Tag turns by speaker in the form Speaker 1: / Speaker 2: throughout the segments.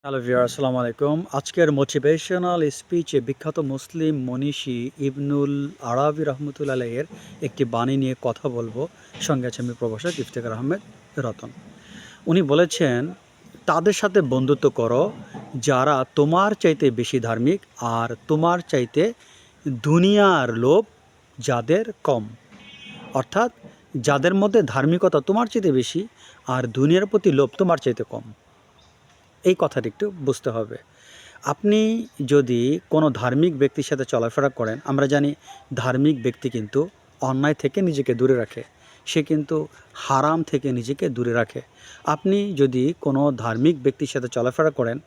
Speaker 1: Hello viewer, আসসালামু আলাইকুম। আজকের মোটিভেশনাল স্পিচে বিখ্যাত মুসলিম মনীষী ইবনুল আরাবি রহমতুল্লাহ আলাইহির একটি বাণী নিয়ে কথা বলবো। সঙ্গে আছে আমি প্রভাষক ইফতেখার আহমেদ রতন। উনি বলেছেন, তাদের সাথে বন্ধুত্ব করো যারা তোমার চাইতে বেশি ধার্মিক আর তোমার চাইতে দুনিয়ার লোভ যাদের কম। অর্থাৎ যাদের মধ্যে ধার্মিকতা তোমার চাইতে বেশি আর দুনিয়ার প্রতি লোভ তোমার চাইতে কম। এই কথাটি একটু বুঝতে হবে। আপনি যদি কোনো ধার্মিক ব্যক্তির সাথে চলাফেরা করেন, আমরা জানি ধার্মিক ব্যক্তি কিন্তু অন্যায় থেকে নিজেকে দূরে রাখে, সে কিন্তু হারাম থেকে নিজেকে দূরে রাখে। আপনি যদি কোনো ধার্মিক ব্যক্তির সাথে চলাফেরা করেন,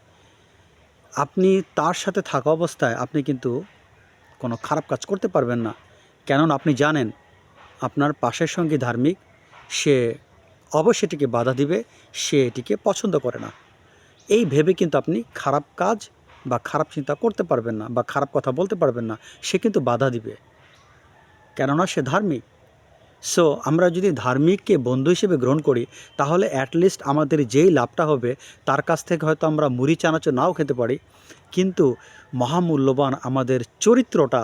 Speaker 1: আপনি তার সাথে থাকা অবস্থায় আপনি কিন্তু কোনো খারাপ কাজ করতে পারবেন না। কেননা আপনি জানেন আপনার পাশের সঙ্গী ধার্মিক, সে অবশ্যই এটিকে বাধা দিবে, সে এটিকে পছন্দ করে না। এই ভেবে কিন্তু আপনি খারাপ কাজ বা খারাপ চিন্তা করতে পারবেন না বা খারাপ কথা বলতে পারবেন না। সে কিন্তু বাধা দিবে, কেননা সে ধার্মিক। সো আমরা যদি ধার্মিককে বন্ধু হিসেবে গ্রহণ করি, তাহলে অ্যাটলিস্ট আমাদের যেই লাভটা হবে, তার কাছ থেকে হয়তো আমরা মুড়ি চানাচুর নাও খেতে পারি, কিন্তু মহামূল্যবান আমাদের চরিত্রটা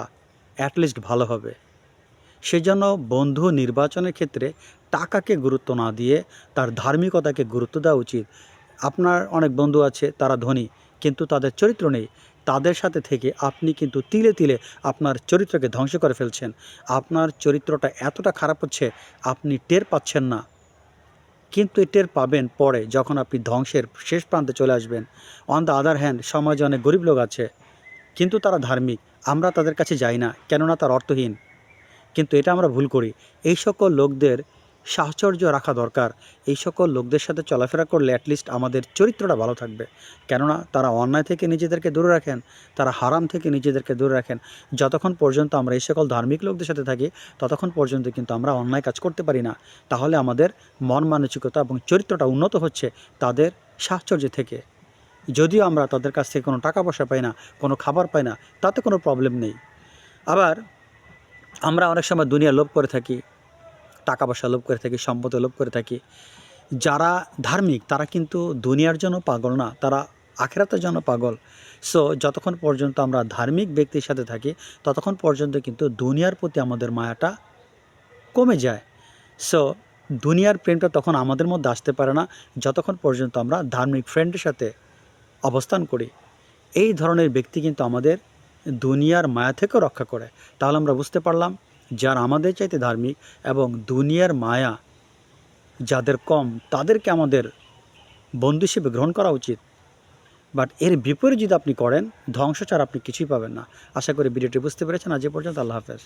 Speaker 1: অ্যাটলিস্ট ভালো হবে। সেজন্য বন্ধু নির্বাচনের ক্ষেত্রে টাকাকে গুরুত্ব না দিয়ে তার ধার্মিকতাকে গুরুত্ব দেওয়া উচিত। আপনার অনেক বন্ধু আছে, তারা ধনী কিন্তু তাদের চরিত্র নেই। তাদের সাথে থেকে আপনি কিন্তু তিলে তিলে আপনার চরিত্রকে ধ্বংস করে ফেলছেন। আপনার চরিত্রটা এতটা খারাপ হচ্ছে, আপনি টের পাচ্ছেন না, কিন্তু টের পাবেন পরে, যখন আপনি ধ্বংসের শেষ প্রান্তে চলে আসবেন। অন দ্য আদার হ্যান্ড, সমাজে অনেক গরিব লোক আছে কিন্তু তারা ধার্মিক, আমরা তাদের কাছে যাই না, কেননা তার অর্থহীন। কিন্তু এটা আমরা ভুল করি। এই সকল লোকদের সাহচর্য রাখা দরকার। এই সকল লোকদের সাথে চলাফেরা করলে অ্যাটলিস্ট আমাদের চরিত্রটা ভালো থাকবে, কেননা তারা অন্যায় থেকে নিজেদেরকে দূরে রাখেন, তারা হারাম থেকে নিজেদেরকে দূরে রাখেন। যতক্ষণ পর্যন্ত আমরা এই সকল ধার্মিক লোকদের সাথে থাকি, ততক্ষণ পর্যন্ত কিন্তু আমরা অন্যায় কাজ করতে পারি না। তাহলে আমাদের মন মানসিকতা এবং চরিত্রটা উন্নত হচ্ছে তাদের সাহচর্য থেকে। যদিও আমরা তাদের কাছ থেকে কোনো টাকা পয়সা পাই না, কোনো খাবার পাই না, তাতে কোনো প্রবলেম নেই। আবার আমরা অনেক সময় দুনিয়া লোভ করে থাকি, টাকা পয়সা লোভ করে থাকি, সম্পদ লোভ করে থাকি। যারা ধার্মিক তারা কিন্তু দুনিয়ার জন্য পাগল না, তারা আখিরাতের জন্য পাগল। সো যতক্ষণ পর্যন্ত আমরা ধার্মিক ব্যক্তির সাথে থাকি, ততক্ষণ পর্যন্ত কিন্তু দুনিয়ার প্রতি আমাদের মায়াটা কমে যায়। সো দুনিয়ার প্রেমটা তখন আমাদের মধ্যে আসতে পারে না, যতক্ষণ পর্যন্ত আমরা ধার্মিক ফ্রেন্ডের সাথে অবস্থান করি। এই ধরনের ব্যক্তি কিন্তু আমাদের দুনিয়ার মায়া থেকেও রক্ষা করে। তাহলে আমরা বুঝতে পারলাম, যারা আমাদের চাইতে ধার্মিক এবং দুনিয়ার মায়া যাদের কম, তাদেরকে আমাদের বন্ধু হিসেবে গ্রহণ করা উচিত। বাট এর বিপরীত যদি আপনি করেন, ধ্বংস ছাড়া আপনি কিছুই পাবেন না। আশা করি ভিডিওটি বুঝতে পেরেছেন। আজ এ পর্যন্ত। আল্লাহ হাফেজ।